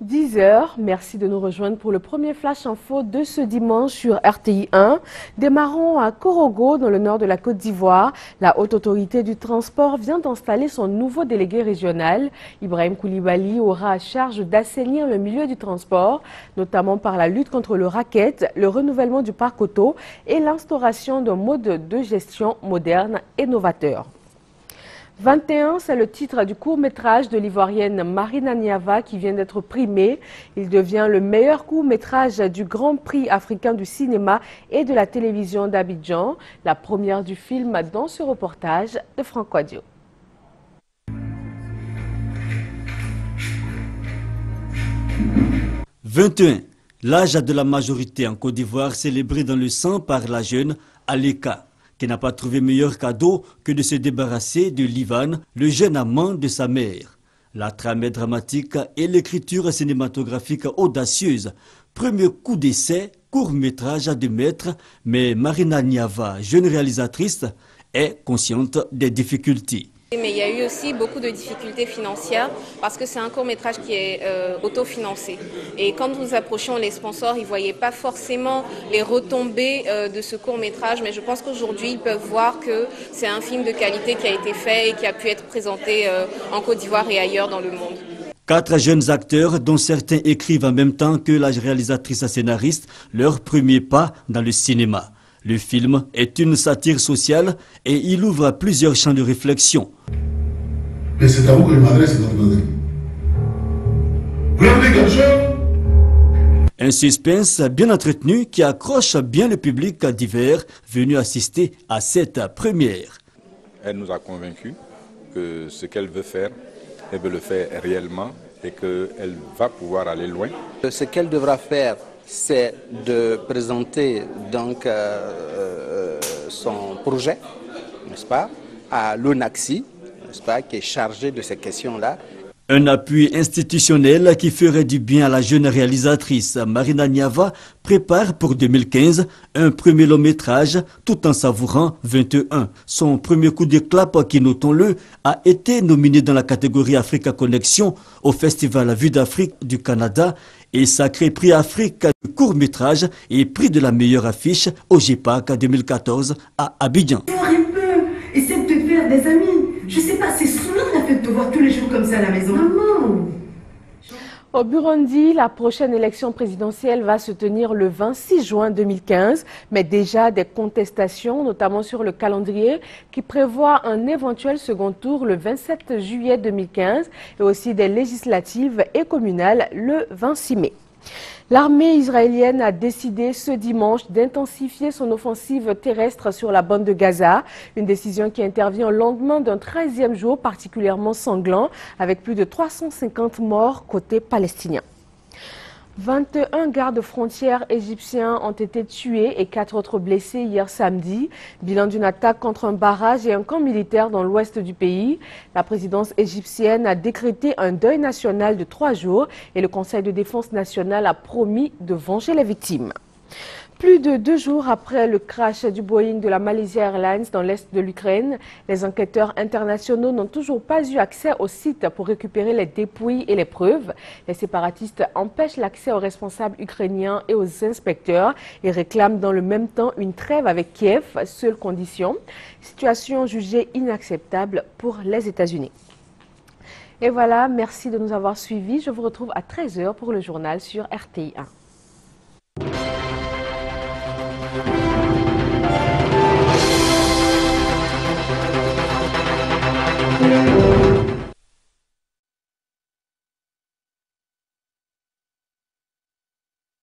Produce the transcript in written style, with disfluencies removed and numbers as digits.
10h, merci de nous rejoindre pour le premier flash info de ce dimanche sur RTI 1. Démarrons à Korogo, dans le nord de la Côte d'Ivoire. La haute autorité du transport vient d'installer son nouveau délégué régional. Ibrahim Koulibaly aura à charge d'assainir le milieu du transport, notamment par la lutte contre le racket, le renouvellement du parc auto et l'instauration d'un mode de gestion moderne et novateur. 21, c'est le titre du court-métrage de l'Ivoirienne Marina Niava qui vient d'être primé. Il devient le meilleur court-métrage du Grand Prix africain du cinéma et de la télévision d'Abidjan. La première du film dans ce reportage de Franck Quadio. « 21, l'âge de la majorité en Côte d'Ivoire célébré dans le sang par la jeune Aleka, qui n'a pas trouvé meilleur cadeau que de se débarrasser de Livan, le jeune amant de sa mère. La trame est dramatique et l'écriture cinématographique audacieuse. Premier coup d'essai, court-métrage à 2 mètres, mais Marina Niava, jeune réalisatrice, est consciente des difficultés. Mais il y a eu aussi beaucoup de difficultés financières parce que c'est un court-métrage qui est autofinancé. Et quand nous approchions les sponsors, ils ne voyaient pas forcément les retombées de ce court-métrage. Mais je pense qu'aujourd'hui, ils peuvent voir que c'est un film de qualité qui a été fait et qui a pu être présenté en Côte d'Ivoire et ailleurs dans le monde. 4 jeunes acteurs, dont certains écrivent en même temps que la réalisatrice scénariste, leur premier pas dans le cinéma. Le film est une satire sociale et il ouvre plusieurs champs de réflexion. Mais c'est à vous que je m'adresse, mademoiselle. Vous avez dit quelque chose? Un suspense bien entretenu qui accroche bien le public divers venu assister à cette première. Elle nous a convaincus que ce qu'elle veut faire, elle veut le faire réellement et qu'elle va pouvoir aller loin. Ce qu'elle devra faire, c'est de présenter donc son projet, n'est-ce pas, à l'ONACSI, n'est-ce pas, qui est chargé de ces questions-là. Un appui institutionnel qui ferait du bien à la jeune réalisatrice. Marina Niava prépare pour 2015 un premier long-métrage tout en savourant 21. Son premier coup d'éclat, qui, notons-le, a été nominé dans la catégorie Africa Connexion au Festival Vue d'Afrique du Canada et sacré prix Afrique du court-métrage et prix de la meilleure affiche au GEPAC 2014 à Abidjan. Un peu, essaie de te faire des amis. Je sais pas, c'est saoulant la fait de te voir tous les jours comme ça à la maison. Maman. Au Burundi, la prochaine élection présidentielle va se tenir le 26 juin 2015, mais déjà des contestations, notamment sur le calendrier, qui prévoit un éventuel second tour le 27 juillet 2015 et aussi des législatives et communales le 26 mai. L'armée israélienne a décidé ce dimanche d'intensifier son offensive terrestre sur la bande de Gaza, une décision qui intervient au lendemain d'un 13e jour particulièrement sanglant, avec plus de 350 morts côté palestinien. 21 gardes-frontières égyptiens ont été tués et 4 autres blessés hier samedi. Bilan d'une attaque contre un barrage et un camp militaire dans l'ouest du pays. La présidence égyptienne a décrété un deuil national de 3 jours et le Conseil de défense nationale a promis de venger les victimes. Plus de 2 jours après le crash du Boeing de la Malaysia Airlines dans l'est de l'Ukraine, les enquêteurs internationaux n'ont toujours pas eu accès au site pour récupérer les dépouilles et les preuves. Les séparatistes empêchent l'accès aux responsables ukrainiens et aux inspecteurs et réclament dans le même temps une trêve avec Kiev, seule condition. Situation jugée inacceptable pour les États-Unis. Et voilà, merci de nous avoir suivis. Je vous retrouve à 13h pour le journal sur RTI 1.